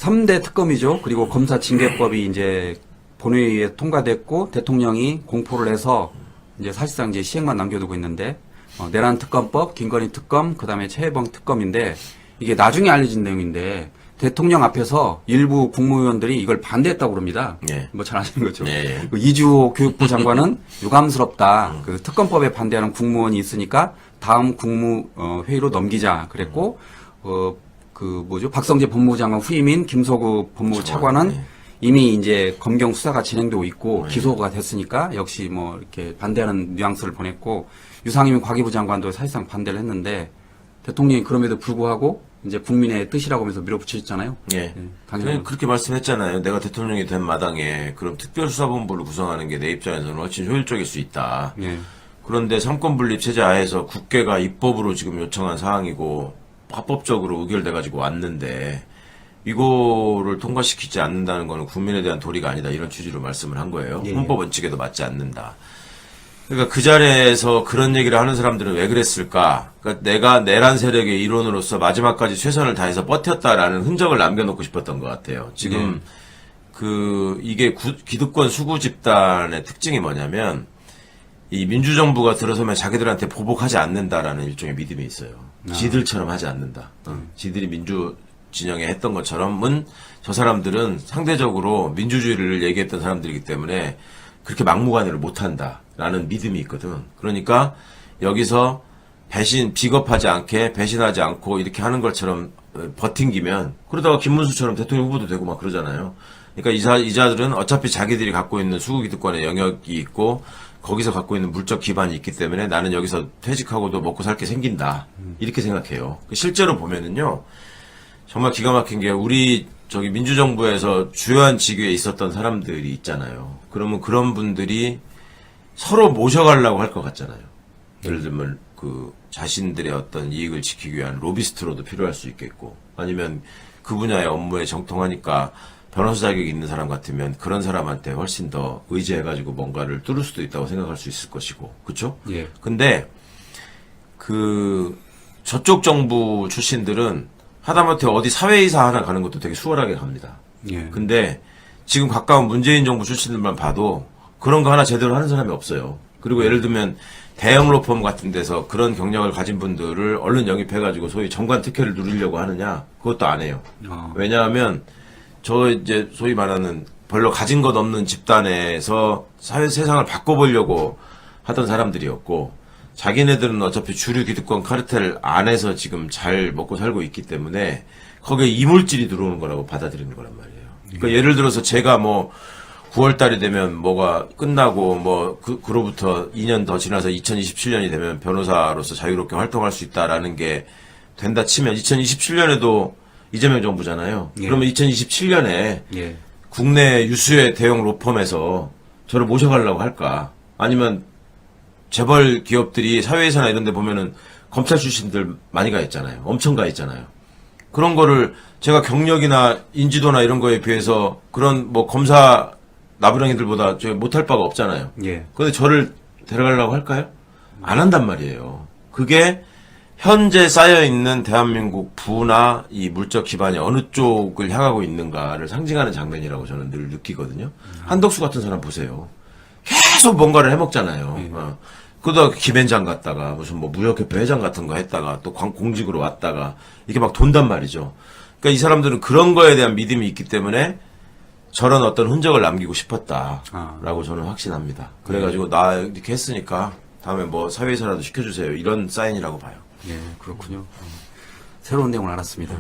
3대 특검이죠. 그리고 검사 징계법이 이제 본회의에 통과됐고 대통령이 공포를 해서 이제 사실상 이제 시행만 남겨두고 있는데 내란 특검법, 김건희 특검, 그다음에 최혜봉 특검인데 이게 나중에 알려진 내용인데 대통령 앞에서 일부 국무위원들이 이걸 반대했다고 그럽니다. 예. 뭐 잘 아시는 거죠. 예. 그 이주호 교육부 장관은 유감스럽다. 그 특검법에 반대하는 국무원이 있으니까 다음 국무회의로 넘기자 그랬고 박성재 법무부 장관 후임인 김소구 법무부 차관은 예. 이미 이제 검경 수사가 진행되고 있고 기소가 됐으니까 역시 뭐 이렇게 반대하는 뉘앙스를 보냈고 유상임 과기부 장관도 사실상 반대를 했는데 대통령이 그럼에도 불구하고 이제 국민의 뜻이라고 하면서 밀어붙이셨잖아요. 예. 당연히 그렇게 말씀했잖아요. 내가 대통령이 된 마당에 그럼 특별수사본부를 구성하는 게 내 입장에서는 훨씬 효율적일 수 있다. 예. 그런데 삼권분립 체제 하에서 국회가 입법으로 지금 요청한 사항이고 합법적으로 의결돼가지고 왔는데 이거를 통과시키지 않는다는 거는 국민에 대한 도리가 아니다. 이런 취지로 말씀을 한 거예요. 예. 헌법 원칙에도 맞지 않는다. 그러니까 그 자리에서 그런 얘기를 하는 사람들은 왜 그랬을까? 그러니까 내가 내란 세력의 일원으로서 마지막까지 최선을 다해서 버텼다라는 흔적을 남겨놓고 싶었던 것 같아요. 지금 이게 기득권 수구 집단의 특징이 뭐냐면 이 민주정부가 들어서면 자기들한테 보복하지 않는다라는 일종의 믿음이 있어요. 지들처럼 하지 않는다. 지들이 민주 진영에 했던 것처럼은 저 사람들은 상대적으로 민주주의를 얘기했던 사람들이기 때문에 그렇게 막무가내를 못한다라는 믿음이 있거든. 그러니까 여기서 비겁하지 않게 배신하지 않고 이렇게 하는 것처럼 버팅기면 그러다가 김문수처럼 대통령 후보도 되고 막 그러잖아요. 그러니까 이자들은 어차피 자기들이 갖고 있는 수구기득권의 영역이 있고 거기서 갖고 있는 물적 기반이 있기 때문에 나는 여기서 퇴직하고도 먹고 살 게 생긴다. 이렇게 생각해요. 실제로 보면은요. 정말 기가 막힌 게 우리 민주정부에서 주요한 직위에 있었던 사람들이 있잖아요. 그러면 그런 분들이 서로 모셔가려고 할 것 같잖아요. 예를 들면 자신들의 어떤 이익을 지키기 위한 로비스트로도 필요할 수 있겠고 아니면 그 분야의 업무에 정통하니까 변호사 자격이 있는 사람 같으면 그런 사람한테 훨씬 더 의지해가지고 뭔가를 뚫을 수도 있다고 생각할 수 있을 것이고 그렇죠? 예. 근데 저쪽 정부 출신들은 하다못해 어디 사회이사 하나 가는 것도 되게 수월하게 갑니다. 예. 근데 지금 가까운 문재인 정부 출신들만 봐도 그런 거 하나 제대로 하는 사람이 없어요. 그리고 예를 들면 대형 로펌 같은 데서 그런 경력을 가진 분들을 얼른 영입해가지고 소위 정관 특혜를 누리려고 하느냐? 그것도 안 해요. 왜냐하면 이제 소위 말하는 별로 가진 것 없는 집단에서 세상을 바꿔보려고 하던 사람들이었고 자기네들은 어차피 주류 기득권 카르텔 안에서 지금 잘 먹고 살고 있기 때문에 거기에 이물질이 들어오는 거라고 받아들이는 거란 말이에요. 그러니까 예를 들어서 제가 9월 달이 되면 뭐가 끝나고 그로부터 2년 더 지나서 2027년이 되면 변호사로서 자유롭게 활동할 수 있다라는 게 된다 치면 2027년에도 이재명 정부잖아요. 예. 그러면 2027년에 예. 국내 유수의 대형 로펌에서 저를 모셔가려고 할까? 아니면 재벌 기업들이 사회회사나 이런 데 보면은 검찰 출신들 많이 가 있잖아요. 엄청 가 있잖아요. 그런 거를 제가 경력이나 인지도나 이런 거에 비해서 그런 검사 나부랭이들보다 못할 바가 없잖아요. 예. 근데 저를 데려가려고 할까요? 안 한단 말이에요. 그게 현재 쌓여있는 대한민국 부나 이 물적 기반이 어느 쪽을 향하고 있는가를 상징하는 장면이라고 저는 늘 느끼거든요. 한덕수 같은 사람 보세요. 계속 뭔가를 해먹잖아요. 그러다가 김앤장 갔다가 무슨 무역협회 회장 같은 거 했다가 또 공직으로 왔다가 이게 막 돈단 말이죠. 그러니까 이 사람들은 그런 거에 대한 믿음이 있기 때문에 저런 어떤 흔적을 남기고 싶었다라고 저는 확신합니다. 그래가지고 나 이렇게 했으니까 다음에 사회에서라도 시켜주세요. 이런 사인이라고 봐요. 예, 그렇군요. 새로운 내용을 알았습니다.